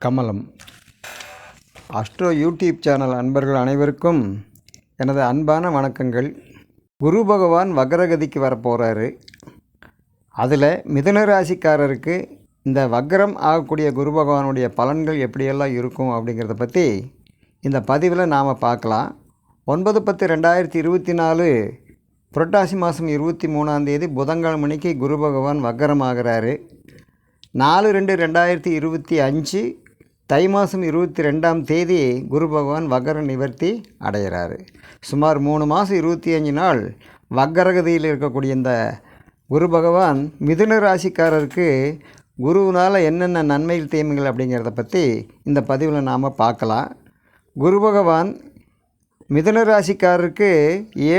கமலம் astro YouTube channel அன்பர்கள் அனைவருக்கும் எனது அன்பான வணக்கங்கள். குரு பகவான் வக்ரகதிக்கு வரப்போகிறாரு. அதில் மிதுன ராசிக்காரருக்கு இந்த வக்ரம் ஆகக்கூடிய குரு பகவானுடைய பலன்கள் எப்படியெல்லாம் இருக்கும் அப்படிங்கிறத பற்றி இந்த பதிவில் நாம் பார்க்கலாம். 9/10/2024 புரட்டாசி மாதம் 23ஆம் புதன்கிழமைக்கு குரு பகவான் வக்ரம் ஆகிறாரு. 4/2/2025 தை மாதம் 22ஆம் குரு பகவான் வக்ர நிவர்த்தி அடைகிறாரு. சுமார் 3 மாதம் 25 நாள் வக்ரகதியில் இருக்கக்கூடிய இந்த குரு பகவான் மிதுன ராசிக்காரருக்கு குருவினால் என்னென்ன நன்மைகள் தீமைகள் அப்படிங்கிறத பற்றி இந்த பதிவில் நாம் பார்க்கலாம். குரு பகவான் மிதுன ராசிக்காரருக்கு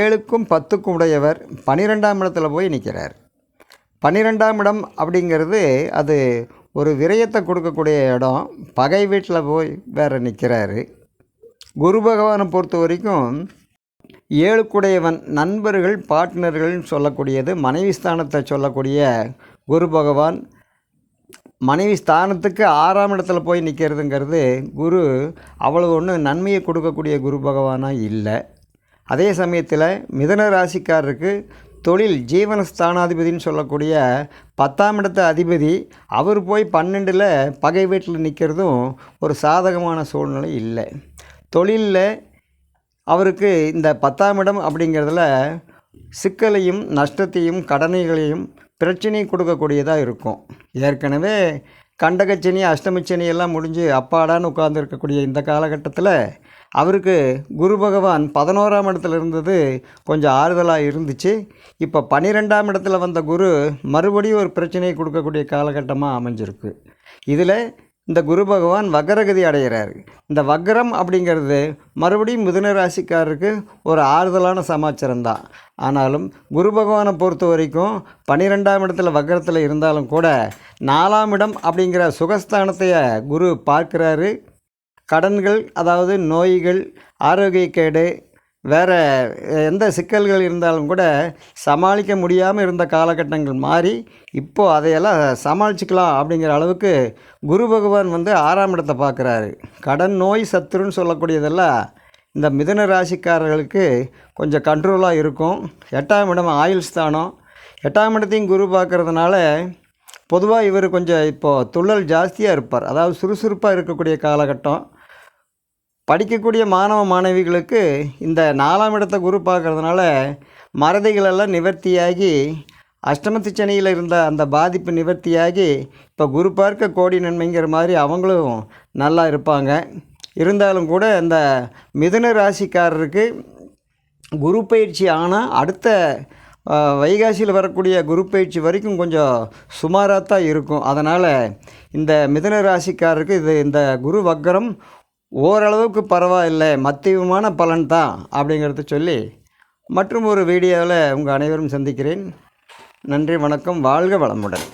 7க்கும் 10க்கும் உடையவர். 12ஆம் இடத்துல போய் நிற்கிறார். 12ஆம் இடம் அப்படிங்கிறது அது ஒரு விரயத்தை கொடுக்கக்கூடிய இடம். பகை வீட்டில் போய் வேறு நிற்கிறாரு. குரு பகவானை பொறுத்த வரைக்கும் 7க்குடையவன், நண்பர்கள், பார்ட்னர்கள்னு சொல்லக்கூடியது மனைவி ஸ்தானத்தை சொல்லக்கூடிய குரு பகவான் மனைவி ஸ்தானத்துக்கு 6ஆம் இடத்துல போய் நிற்கிறதுங்கிறது குரு அவ்வளவு ஒன்றும் நன்மையை கொடுக்கக்கூடிய குரு பகவானாக இல்லை. அதே சமயத்தில் மிதுன ராசிக்காரருக்கு தொழில் ஜீவனஸ்தானாதிபதினு சொல்லக்கூடிய 10ஆம் இடத்து அதிபதி அவர் போய் 12ல் பகை வீட்டில் நிற்கிறதும் ஒரு சாதகமான சூழ்நிலை இல்லை. தொழிலில் அவருக்கு இந்த 10ஆம் இடம் அப்படிங்கிறதுல சிக்கலையும் நஷ்டத்தையும் கடனைகளையும் பிரச்சனையும் கொடுக்கக்கூடியதாக இருக்கும். ஏற்கனவே கண்டகச்சனி அஷ்டமச்சனி எல்லாம் முடிஞ்சு அப்பாடான்னு உட்கார்ந்துருக்கக்கூடிய இந்த காலகட்டத்தில் அவருக்கு குரு பகவான் 11ஆம் இடத்துல இருந்தது கொஞ்சம் ஆறுதலாக இருந்துச்சு. இப்போ 12ஆம் இடத்துல வந்த குரு மறுபடியும் ஒரு பிரச்சனையை கொடுக்கக்கூடிய காலகட்டமாக அமைஞ்சிருக்கு. இதில் இந்த குரு பகவான் வக்ரகதி அடைகிறார். இந்த வக்ரம் அப்படிங்கிறது மறுபடியும் மிதுன ராசிக்காரருக்கு ஒரு ஆறுதலான சமாச்சாரம் தான். ஆனாலும் குரு பகவானை பொறுத்த வரைக்கும் 12ஆம் இடத்துல வக்ரத்தில் இருந்தாலும் கூட 4ஆம் இடம் அப்படிங்கிற சுகஸ்தானத்தை குரு பார்க்குறாரு. கடன்கள், அதாவது நோய்கள், ஆரோக்கியக்கேடு, வேறு எந்த சிக்கல்கள் இருந்தாலும் கூட சமாளிக்க முடியாமல் இருந்த காலகட்டங்கள் மாறி இப்போது அதையெல்லாம் சமாளிச்சுக்கலாம் அப்படிங்கிற அளவுக்கு குரு பகவான் 6ஆம் இடத்தை பார்க்குறாரு. கடன், நோய், சத்துருன்னு சொல்லக்கூடியதெல்லாம் இந்த மிதுன ராசிக்காரர்களுக்கு கொஞ்சம் கண்ட்ரோலாக இருக்கும். 8ஆம் இடம் ஆயுள் ஸ்தானம். 8ஆம் இடத்தையும் குரு பார்க்குறதுனால பொதுவாக இவர் கொஞ்சம் இப்போது துள்ளல் ஜாஸ்தியாக இருப்பார். அதாவது சுறுசுறுப்பாக இருக்கக்கூடிய காலகட்டம். படிக்கக்கூடிய மாணவ மாணவிகளுக்கு இந்த 4ஆம் இடத்தை குரு பார்க்குறதுனால மறதிகளெல்லாம் நிவர்த்தியாகி அஷ்டமத்து சனியில் இருந்த அந்த பாதிப்பு நிவர்த்தியாகி இப்போ குரு பார்க்க கோடி நன்மைங்கிற மாதிரி அவங்களும் நல்லா இருப்பாங்க. இருந்தாலும் கூட இந்த மிதுன ராசிக்காரருக்கு குரு பயிற்சி ஆனால் அடுத்த வைகாசியில் வரக்கூடிய குரு பயிற்சி வரைக்கும் கொஞ்சம் சுமாராக தான் இருக்கும். அதனால் இந்த மிதுன ராசிக்காரருக்கு இந்த குரு வக்ரம் ஓரளவுக்கு பரவாயில்லை, மத்தியமான பலன் தான் அப்படிங்கிறத சொல்லி மற்றும் ஒரு வீடியோவில் உங்கள் அனைவரும் சந்திக்கிறேன். நன்றி, வணக்கம், வாழ்க வளமுடன்.